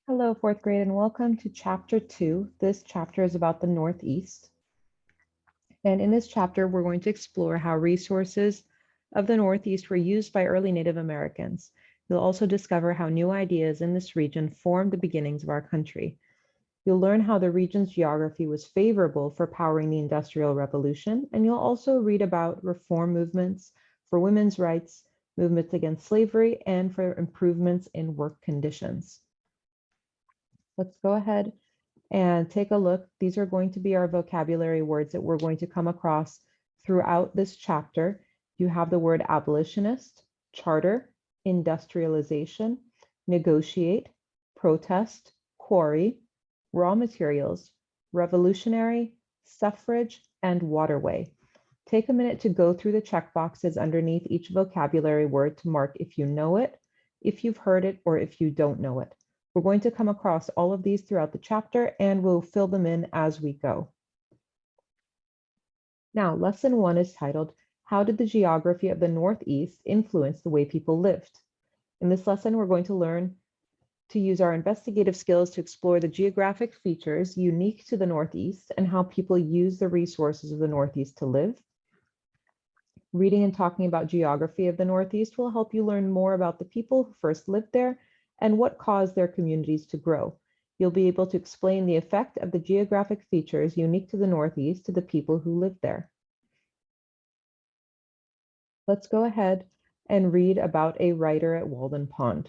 Hello, fourth grade, and welcome to chapter 2. This chapter is about the Northeast. And in this chapter, we're going to explore how resources of the Northeast were used by early Native Americans. You'll also discover how new ideas in this region formed the beginnings of our country. You'll learn how the region's geography was favorable for powering the Industrial Revolution, and you'll also read about reform movements for women's rights, movements against slavery, and for improvements in work conditions. Let's go ahead and take a look. These are going to be our vocabulary words that we're going to come across throughout this chapter. You have the word abolitionist, charter, industrialization, negotiate, protest, quarry, raw materials, revolutionary, suffrage, and waterway. Take a minute to go through the check boxes underneath each vocabulary word to mark if you know it, if you've heard it, or if you don't know it. We're going to come across all of these throughout the chapter and we'll fill them in as we go. Now, lesson 1 is titled, How did the geography of the Northeast influence the way people lived? In this lesson, we're going to learn to use our investigative skills to explore the geographic features unique to the Northeast and how people use the resources of the Northeast to live. Reading and talking about geography of the Northeast will help you learn more about the people who first lived there and what caused their communities to grow. You'll be able to explain the effect of the geographic features unique to the Northeast to the people who live there. Let's go ahead and read about a writer at Walden Pond.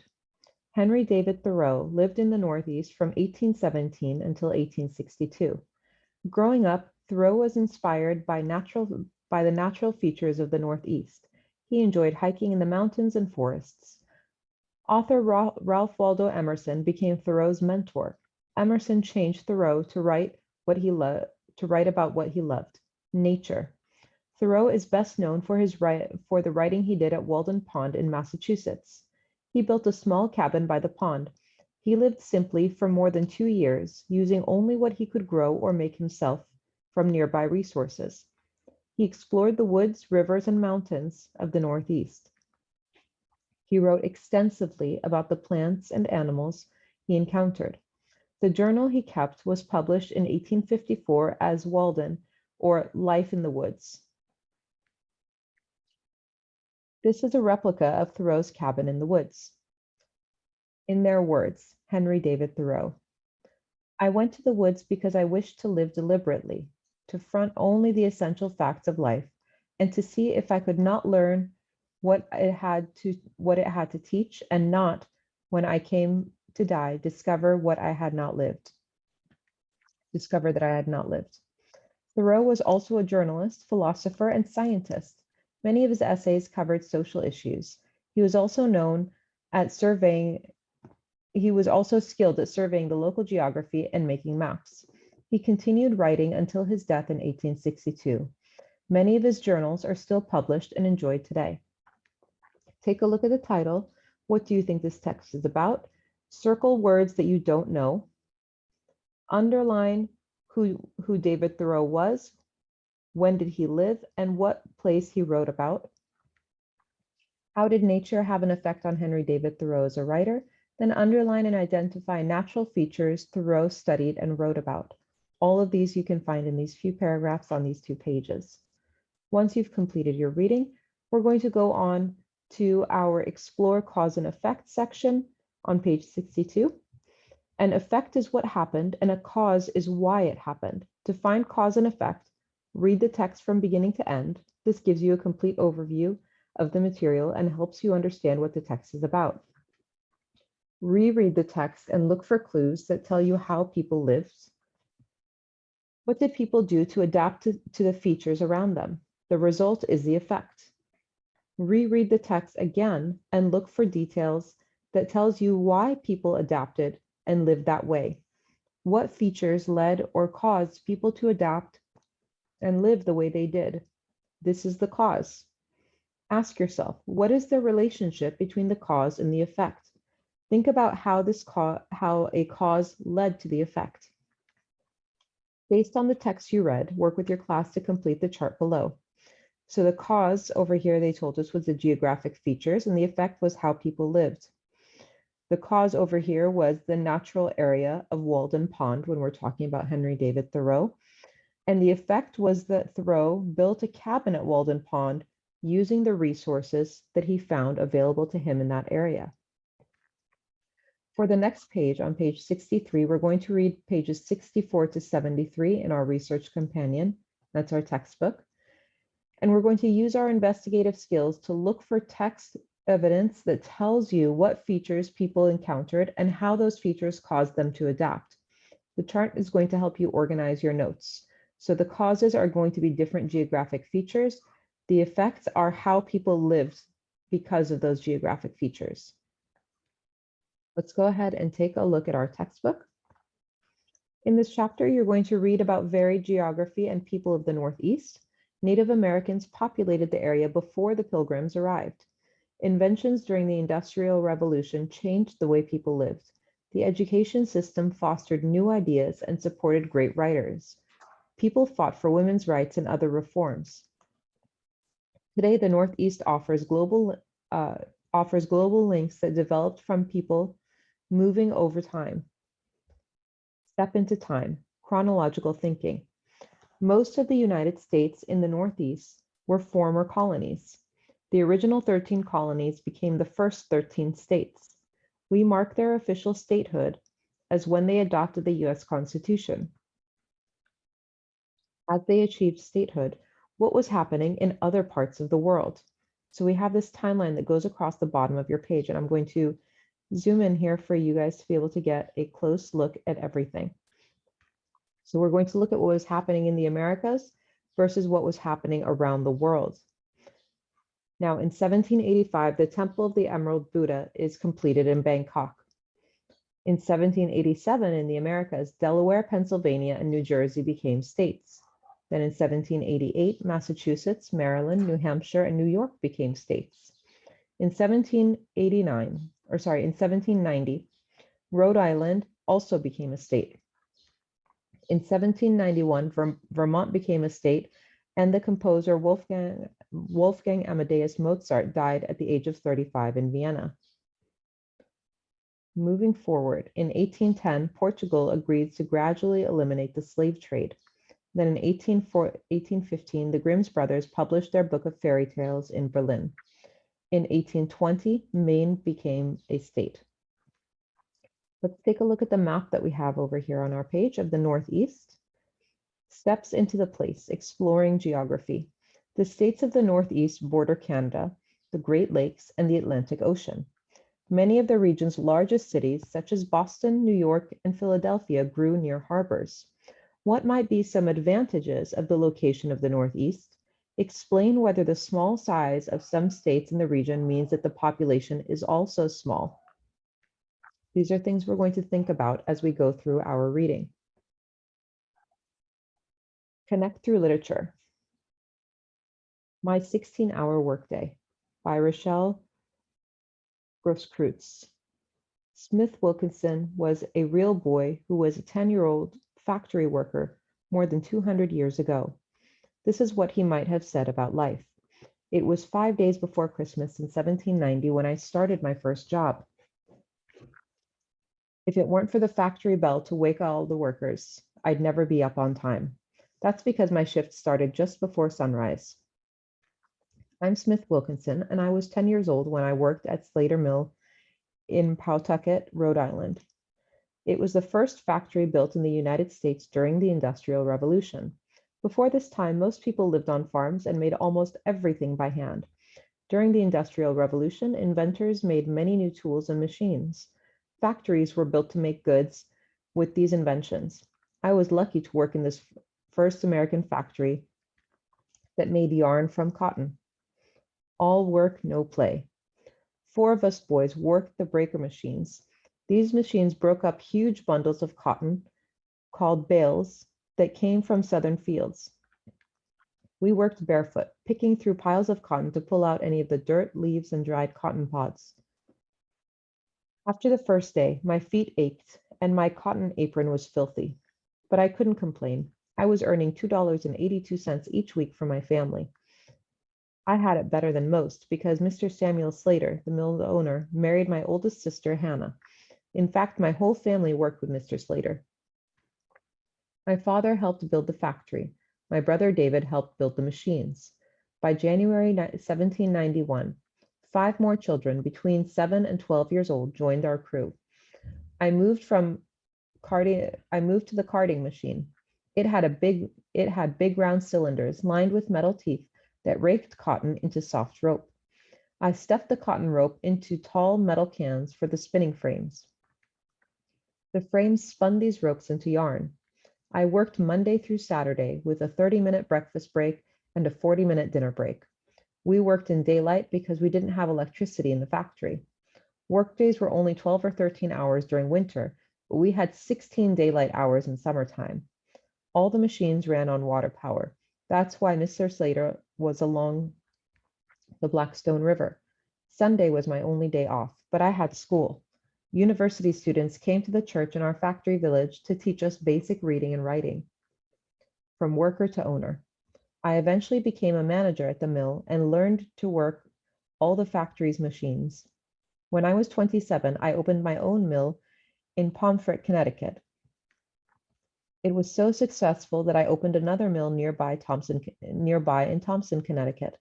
Henry David Thoreau lived in the Northeast from 1817 until 1862. Growing up, Thoreau was inspired by the natural features of the Northeast. He enjoyed hiking in the mountains and forests. Author Ralph Waldo Emerson became Thoreau's mentor. Emerson changed Thoreau to write about what he loved, nature. Thoreau is best known for the writing he did at Walden Pond in Massachusetts. He built a small cabin by the pond. He lived simply for more than 2 years, using only what he could grow or make himself from nearby resources. He explored the woods, rivers, and mountains of the Northeast. He wrote extensively about the plants and animals he encountered. The journal he kept was published in 1854 as Walden, or Life in the Woods. This is a replica of Thoreau's cabin in the woods. In their words, Henry David Thoreau, I went to the woods because I wished to live deliberately, to front only the essential facts of life, and to see if I could not learn what it had to teach, and not, when I came to die, discover that I had not lived. Thoreau was also a journalist, philosopher, and scientist. Many of his essays covered social issues. He was also skilled at surveying the local geography and making maps. He continued writing until his death in 1862. Many of his journals are still published and enjoyed today. Take a look at the title. What do you think this text is about? Circle words that you don't know. Underline who David Thoreau was, when did he live, and what place he wrote about. How did nature have an effect on Henry David Thoreau as a writer? Then underline and identify natural features Thoreau studied and wrote about. All of these you can find in these few paragraphs on these 2 pages. Once you've completed your reading, we're going to go on to our Explore Cause and Effect section on page 62. An effect is what happened, and a cause is why it happened. To find cause and effect, read the text from beginning to end. This gives you a complete overview of the material and helps you understand what the text is about. Reread the text and look for clues that tell you how people lived. What did people do to adapt to the features around them? The result is the effect. Reread the text again and look for details that tells you why people adapted and lived that way. What features led or caused people to adapt and live the way they did? This is the cause. Ask yourself, what is the relationship between the cause and the effect? Think about how a cause led to the effect. Based on the text you read, work with your class to complete the chart below. So the cause over here, they told us, was the geographic features, and the effect was how people lived. The cause over here was the natural area of Walden Pond when we're talking about Henry David Thoreau. And the effect was that Thoreau built a cabin at Walden Pond using the resources that he found available to him in that area. For the next page, on page 63, we're going to read pages 64 to 73 in our research companion. That's our textbook. And we're going to use our investigative skills to look for text evidence that tells you what features people encountered and how those features caused them to adapt. The chart is going to help you organize your notes. So the causes are going to be different geographic features. The effects are how people lived because of those geographic features. Let's go ahead and take a look at our textbook. In this chapter, you're going to read about varied geography and people of the Northeast. Native Americans populated the area before the Pilgrims arrived. Inventions during the Industrial Revolution changed the way people lived. The education system fostered new ideas and supported great writers. People fought for women's rights and other reforms. Today, the Northeast offers global links that developed from people moving over time. Step into time, chronological thinking. Most of the United States in the Northeast were former colonies. The original 13 colonies became the first 13 states. We mark their official statehood as when they adopted the US Constitution. As they achieved statehood, what was happening in other parts of the world? So we have this timeline that goes across the bottom of your page, and I'm going to zoom in here for you guys to be able to get a close look at everything. So we're going to look at what was happening in the Americas versus what was happening around the world. Now, in 1785, the Temple of the Emerald Buddha is completed in Bangkok. In 1787, in the Americas, Delaware, Pennsylvania, and New Jersey became states. Then in 1788, Massachusetts, Maryland, New Hampshire, and New York became states. In 1790, Rhode Island also became a state. In 1791, Vermont became a state, and the composer Wolfgang Amadeus Mozart died at the age of 35 in Vienna. Moving forward, in 1810, Portugal agreed to gradually eliminate the slave trade. Then in 1815, the Grimm's brothers published their book of fairy tales in Berlin. In 1820, Maine became a state. Let's take a look at the map that we have over here on our page of the Northeast. Steps into the place, exploring geography. The states of the Northeast border Canada, the Great Lakes, and the Atlantic Ocean. Many of the region's largest cities, such as Boston, New York, and Philadelphia, grew near harbors. What might be some advantages of the location of the Northeast? Explain whether the small size of some states in the region means that the population is also small. These are things we're going to think about as we go through our reading. Connect through literature. My 16-Hour Workday by Rochelle Grosskreutz. Smith Wilkinson was a real boy who was a 10-year-old factory worker more than 200 years ago. This is what he might have said about life. It was 5 days before Christmas in 1790 when I started my first job. If it weren't for the factory bell to wake all the workers, I'd never be up on time. That's because my shift started just before sunrise. I'm Smith Wilkinson, and I was 10 years old when I worked at Slater Mill in Pawtucket, Rhode Island. It was the first factory built in the United States during the Industrial Revolution. Before this time, most people lived on farms and made almost everything by hand. During the Industrial Revolution, inventors made many new tools and machines. Factories were built to make goods with these inventions. I was lucky to work in this first American factory that made yarn from cotton. All work, no play. 4 of us boys worked the breaker machines. These machines broke up huge bundles of cotton called bales that came from southern fields. We worked barefoot, picking through piles of cotton to pull out any of the dirt, leaves, and dried cotton pods. After the first day, my feet ached and my cotton apron was filthy, but I couldn't complain. I was earning $2.82 each week for my family. I had it better than most because Mr. Samuel Slater, the mill owner, married my oldest sister, Hannah. In fact, my whole family worked with Mr. Slater. My father helped build the factory. My brother David helped build the machines. By January 1791, 5 more children between 7 and 12 years old joined our crew. I moved to the carding machine. It had big round cylinders lined with metal teeth that raked cotton into soft rope. I stuffed the cotton rope into tall metal cans for the spinning frames. The frames spun these ropes into yarn. I worked Monday through Saturday with a 30-minute breakfast break and a 40-minute dinner break. We worked in daylight because we didn't have electricity in the factory. Workdays were only 12 or 13 hours during winter, but we had 16 daylight hours in summertime. All the machines ran on water power. That's why Mr. Slater was along the Blackstone River. Sunday was my only day off, but I had school. University students came to the church in our factory village to teach us basic reading and writing. From worker to owner. I eventually became a manager at the mill and learned to work all the factory's machines. When I was 27, I opened my own mill in Pomfret, Connecticut. It was so successful that I opened another mill nearby in Thompson, Connecticut.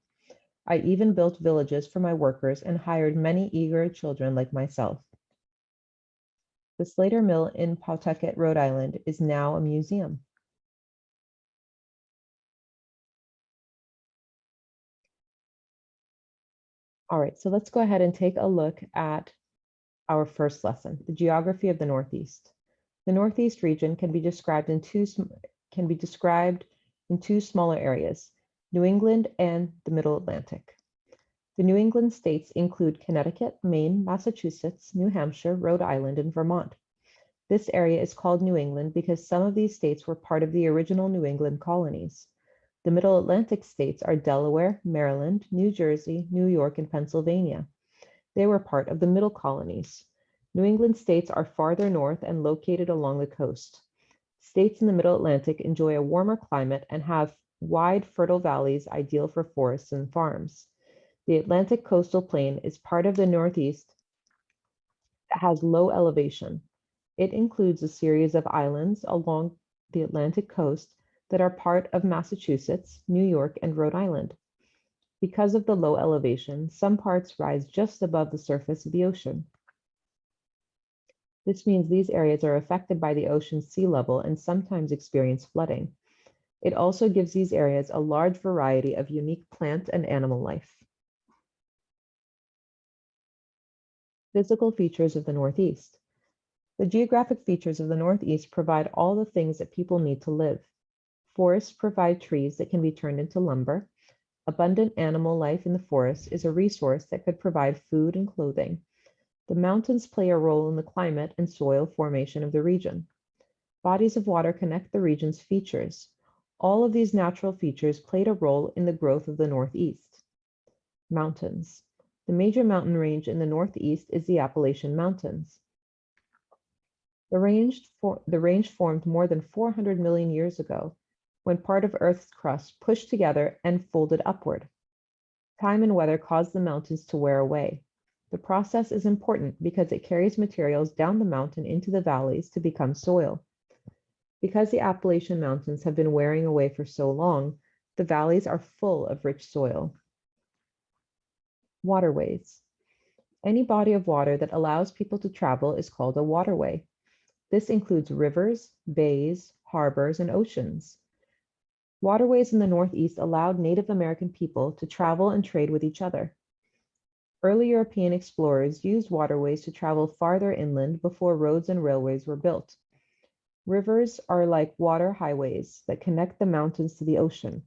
I even built villages for my workers and hired many eager children like myself. The Slater Mill in Pawtucket, Rhode Island is now a museum. All right, so let's go ahead and take a look at our first lesson, the geography of the Northeast. The Northeast region can be described in two smaller areas, New England and the Middle Atlantic. The New England states include Connecticut, Maine, Massachusetts, New Hampshire, Rhode Island, and Vermont. This area is called New England because some of these states were part of the original New England colonies. The Middle Atlantic states are Delaware, Maryland, New Jersey, New York, and Pennsylvania. They were part of the Middle colonies. New England states are farther north and located along the coast. States in the Middle Atlantic enjoy a warmer climate and have wide, fertile valleys ideal for forests and farms. The Atlantic coastal plain is part of the Northeast that has low elevation. It includes a series of islands along the Atlantic coast that are part of Massachusetts, New York, and Rhode Island. Because of the low elevation, some parts rise just above the surface of the ocean. This means these areas are affected by the ocean's sea level and sometimes experience flooding. It also gives these areas a large variety of unique plant and animal life. Physical features of the Northeast. The geographic features of the Northeast provide all the things that people need to live. Forests provide trees that can be turned into lumber. Abundant animal life in the forest is a resource that could provide food and clothing. The mountains play a role in the climate and soil formation of the region. Bodies of water connect the region's features. All of these natural features played a role in the growth of the Northeast. Mountains. The major mountain range in the Northeast is the Appalachian Mountains. The range formed more than 400 million years ago, when part of Earth's crust pushed together and folded upward. Time and weather caused the mountains to wear away. The process is important because it carries materials down the mountain into the valleys to become soil. Because the Appalachian Mountains have been wearing away for so long, the valleys are full of rich soil. Waterways. Any body of water that allows people to travel is called a waterway. This includes rivers, bays, harbors, and oceans. Waterways in the Northeast allowed Native American people to travel and trade with each other. Early European explorers used waterways to travel farther inland before roads and railways were built. Rivers are like water highways that connect the mountains to the ocean.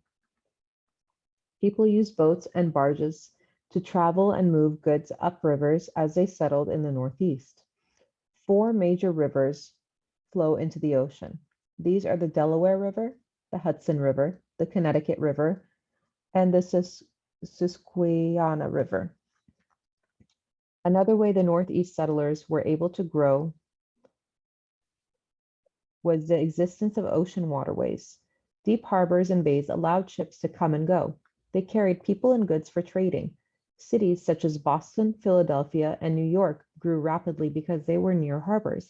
People used boats and barges to travel and move goods up rivers as they settled in the Northeast. 4 major rivers flow into the ocean. These are the Delaware River, the Hudson River, the Connecticut River, and the Susquehanna River. Another way the Northeast settlers were able to grow was the existence of ocean waterways. Deep harbors and bays allowed ships to come and go. They carried people and goods for trading. Cities such as Boston, Philadelphia, and New York grew rapidly because they were near harbors.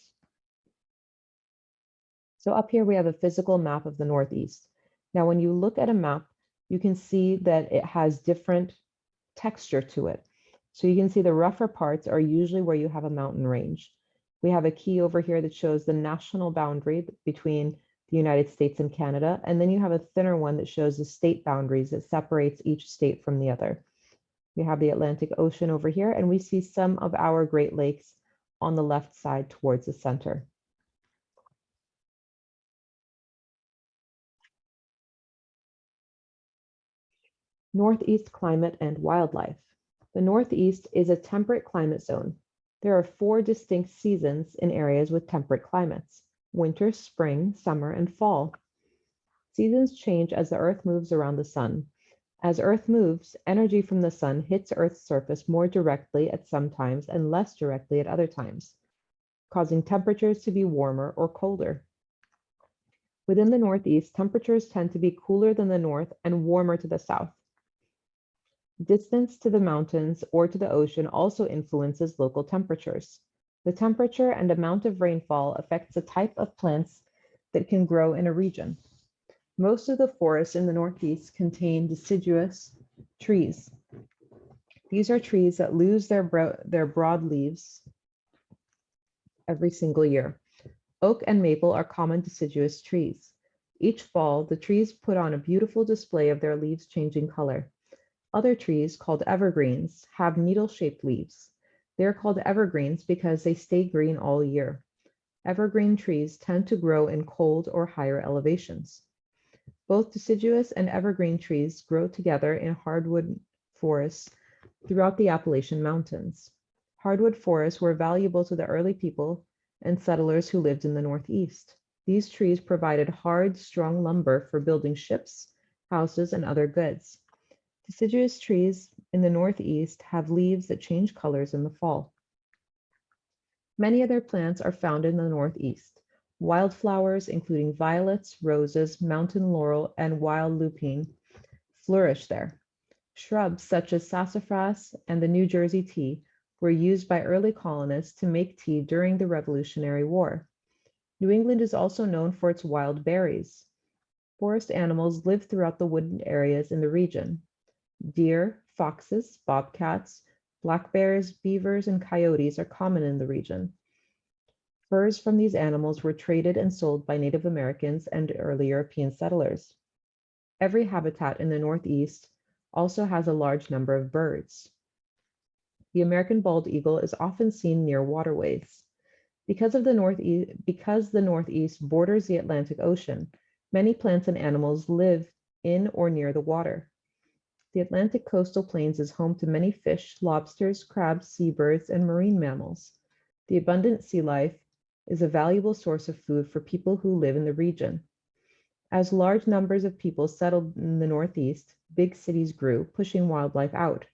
So up here we have a physical map of the Northeast. Now, when you look at a map, you can see that it has different texture to it. So you can see the rougher parts are usually where you have a mountain range. We have a key over here that shows the national boundary between the United States and Canada. And then you have a thinner one that shows the state boundaries that separates each state from the other. We have the Atlantic Ocean over here, and we see some of our Great Lakes on the left side towards the center. Northeast climate and wildlife. The Northeast is a temperate climate zone. There are 4 distinct seasons in areas with temperate climates: winter, spring, summer, and fall. Seasons change as the Earth moves around the sun. As Earth moves, energy from the sun hits Earth's surface more directly at some times and less directly at other times, causing temperatures to be warmer or colder. Within the Northeast, temperatures tend to be cooler than the north and warmer to the south. Distance to the mountains or to the ocean also influences local temperatures. The temperature and amount of rainfall affects the type of plants that can grow in a region. Most of the forests in the Northeast contain deciduous trees. These are trees that lose their broad leaves every single year. Oak and maple are common deciduous trees. Each fall, the trees put on a beautiful display of their leaves changing color. Other trees, called evergreens, have needle-shaped leaves. They are called evergreens because they stay green all year. Evergreen trees tend to grow in cold or higher elevations. Both deciduous and evergreen trees grow together in hardwood forests throughout the Appalachian Mountains. Hardwood forests were valuable to the early people and settlers who lived in the Northeast. These trees provided hard, strong lumber for building ships, houses, and other goods. Deciduous trees in the Northeast have leaves that change colors in the fall. Many other plants are found in the Northeast. Wildflowers, including violets, roses, mountain laurel, and wild lupine, flourish there. Shrubs such as sassafras and the New Jersey tea were used by early colonists to make tea during the Revolutionary War. New England is also known for its wild berries. Forest animals live throughout the wooded areas in the region. Deer, foxes, bobcats, black bears, beavers, and coyotes are common in the region. Furs from these animals were traded and sold by Native Americans and early European settlers. Every habitat in the Northeast also has a large number of birds. The American bald eagle is often seen near waterways. Because the Northeast borders the Atlantic Ocean, many plants and animals live in or near the water. The Atlantic coastal plains is home to many fish, lobsters, crabs, seabirds, and marine mammals. The abundant sea life is a valuable source of food for people who live in the region. As large numbers of people settled in the Northeast, big cities grew, pushing wildlife out.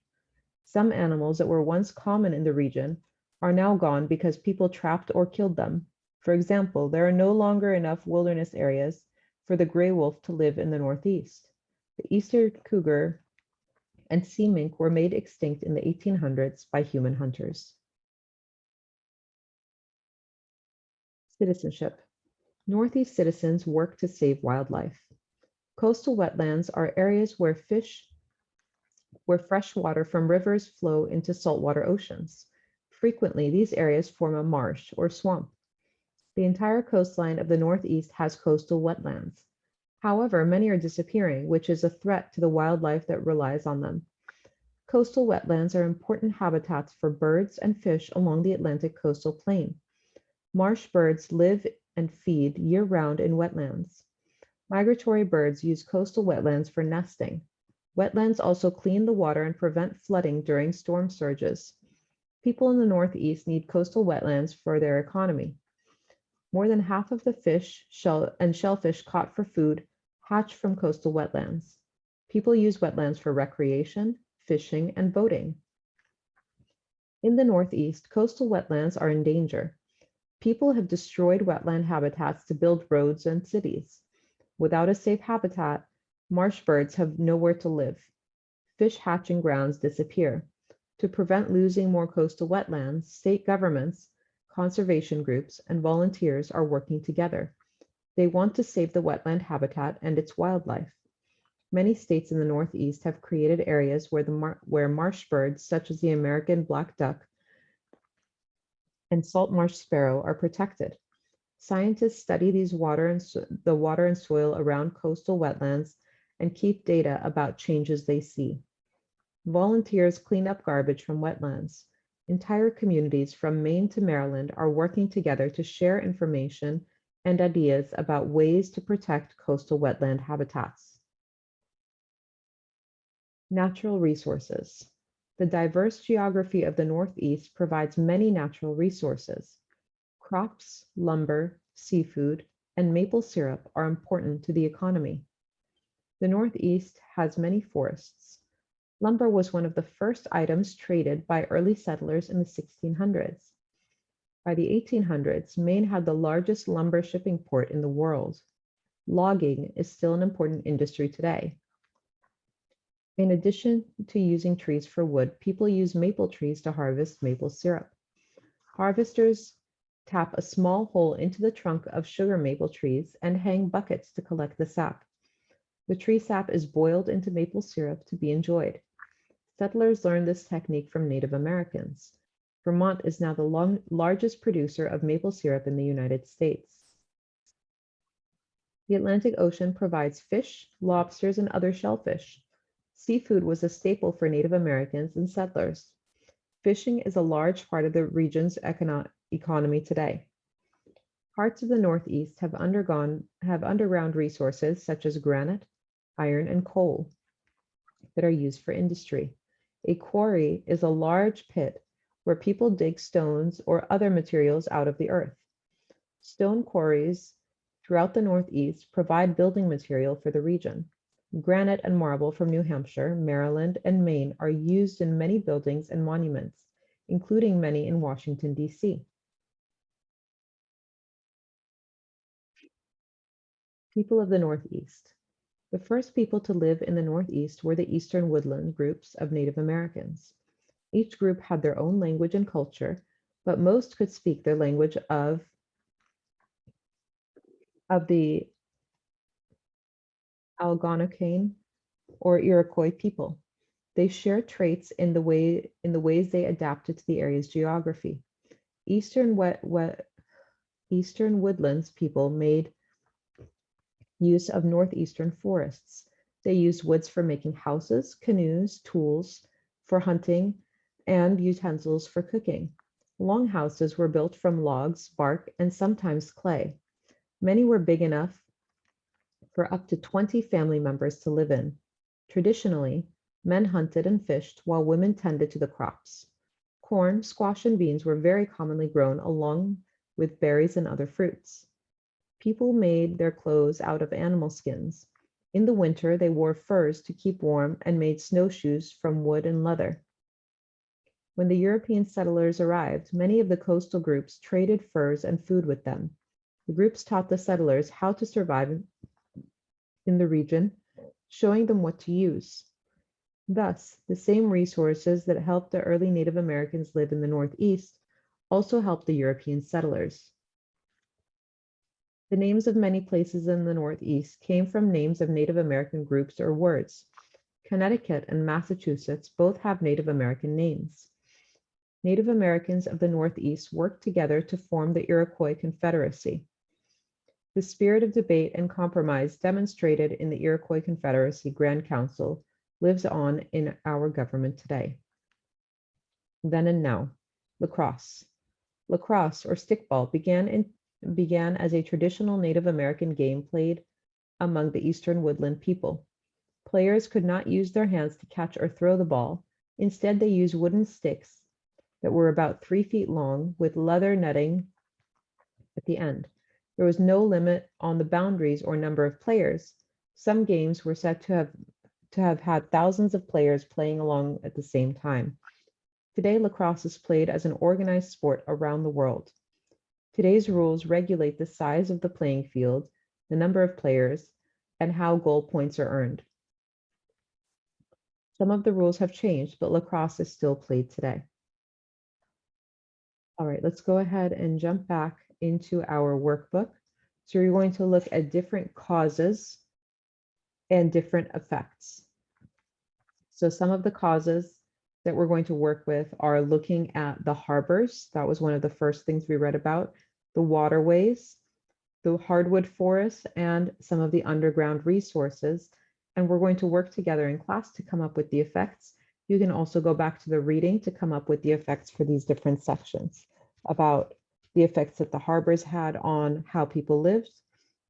Some animals that were once common in the region are now gone because people trapped or killed them. For example, there are no longer enough wilderness areas for the gray wolf to live in the Northeast. The eastern cougar and sea mink were made extinct in the 1800s by human hunters. Citizenship. Northeast citizens work to save wildlife. Coastal wetlands are areas where fresh water from rivers flow into saltwater oceans. Frequently, these areas form a marsh or swamp. The entire coastline of the Northeast has coastal wetlands. However, many are disappearing, which is a threat to the wildlife that relies on them. Coastal wetlands are important habitats for birds and fish along the Atlantic coastal plain. Marsh birds live and feed year-round in wetlands. Migratory birds use coastal wetlands for nesting. Wetlands also clean the water and prevent flooding during storm surges. People in the Northeast need coastal wetlands for their economy. More than half of the fish, and shellfish caught for food hatch from coastal wetlands. People use wetlands for recreation, fishing, and boating. In the Northeast, coastal wetlands are in danger. People have destroyed wetland habitats to build roads and cities. Without a safe habitat, marsh birds have nowhere to live. fish hatching grounds disappear. To prevent losing more coastal wetlands, state governments, conservation groups, and volunteers are working together. They want to save the wetland habitat and its wildlife. Many states in the Northeast have created areas where marsh birds, such as the American black duck and salt marsh sparrow, are protected. Scientists study the water and soil around coastal wetlands and keep data about changes they see. Volunteers clean up garbage from wetlands. Entire communities from Maine to Maryland are working together to share information and ideas about ways to protect coastal wetland habitats. Natural resources. The diverse geography of the Northeast provides many natural resources. Crops, lumber, seafood, and maple syrup are important to the economy. The Northeast has many forests. Lumber was one of the first items traded by early settlers in the 1600s. By the 1800s, Maine had the largest lumber shipping port in the world. Logging is still an important industry today. In addition to using trees for wood, people use maple trees to harvest maple syrup. Harvesters tap a small hole into the trunk of sugar maple trees and hang buckets to collect the sap. The tree sap is boiled into maple syrup to be enjoyed. Settlers learned this technique from Native Americans. Vermont is now the largest producer of maple syrup in the United States. The Atlantic Ocean provides fish, lobsters, and other shellfish. Seafood was a staple for Native Americans and settlers. Fishing is a large part of the region's economy today. Parts of the Northeast have underground resources such as granite, iron, and coal that are used for industry. A quarry is a large pit where people dig stones or other materials out of the earth. Stone quarries throughout the Northeast provide building material for the region. Granite and marble from New Hampshire, Maryland, and Maine are used in many buildings and monuments, including many in Washington, D.C. People of the Northeast. The first people to live in the Northeast were the Eastern Woodland groups of Native Americans. Each group had their own language and culture, but most could speak their language of the Algonquin or Iroquois people. They share traits in the ways they adapted to the area's geography. Eastern Woodlands people made use of northeastern forests. They used woods for making houses, canoes, tools for hunting, and utensils for cooking. Longhouses were built from logs, bark, and sometimes clay. Many were big enough for up to 20 family members to live in. Traditionally, men hunted and fished while women tended to the crops. Corn, squash, and beans were very commonly grown along with berries and other fruits. People made their clothes out of animal skins. In the winter, they wore furs to keep warm and made snowshoes from wood and leather. When the European settlers arrived, many of the coastal groups traded furs and food with them. The groups taught the settlers how to survive in the region, showing them what to use. Thus, the same resources that helped the early Native Americans live in the Northeast also helped the European settlers. The names of many places in the Northeast came from names of Native American groups or words. Connecticut and Massachusetts both have Native American names. Native Americans of the Northeast worked together to form the Iroquois Confederacy. The spirit of debate and compromise demonstrated in the Iroquois Confederacy Grand Council lives on in our government today. Then and now, lacrosse. Lacrosse, or stickball, began as a traditional Native American game played among the Eastern Woodland people. Players could not use their hands to catch or throw the ball. Instead, they used wooden sticks that were about 3 feet long with leather netting at the end. There was no limit on the boundaries or number of players. Some games were said to have had thousands of players playing along at the same time. Today, lacrosse is played as an organized sport around the world. Today's rules regulate the size of the playing field, the number of players, and how goal points are earned. Some of the rules have changed, but lacrosse is still played today. All right, let's go ahead and jump back into our workbook. So you're going to look at different causes and different effects. So some of the causes that we're going to work with are looking at the harbors. That was one of the first things we read about, the waterways, the hardwood forests, and some of the underground resources. And we're going to work together in class to come up with the effects. You can also go back to the reading to come up with the effects for these different sections about the effects that the harbors had on how people lived,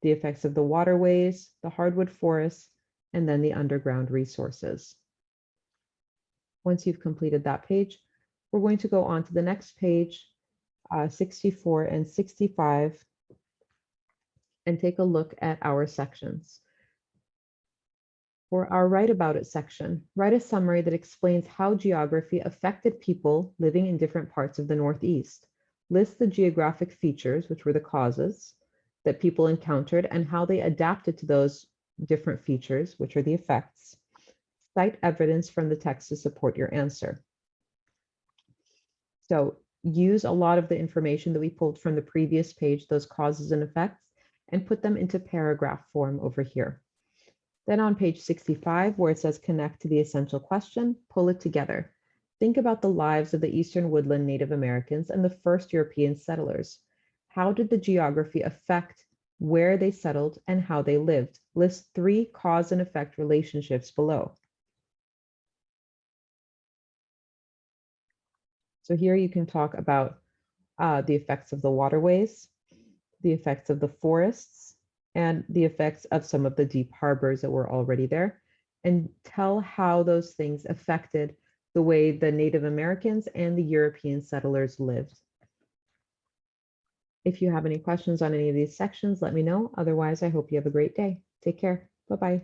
the effects of the waterways, the hardwood forests, and then the underground resources. Once you've completed that page, we're going to go on to the next page, 64 and 65, and take a look at our sections. For our Write About It section, write a summary that explains how geography affected people living in different parts of the Northeast. List the geographic features, which were the causes, that people encountered and how they adapted to those different features, which are the effects. Cite evidence from the text to support your answer. So use a lot of the information that we pulled from the previous page, those causes and effects, and put them into paragraph form over here. Then on page 65, where it says connect to the essential question, pull it together. Think about the lives of the Eastern Woodland Native Americans and the first European settlers. How did the geography affect where they settled and how they lived? List 3 cause and effect relationships below. So here you can talk about the effects of the waterways, the effects of the forests, and the effects of some of the deep harbors that were already there, and tell how those things affected the way the Native Americans and the European settlers lived. If you have any questions on any of these sections, let me know. Otherwise, I hope you have a great day. Take care. Bye-bye.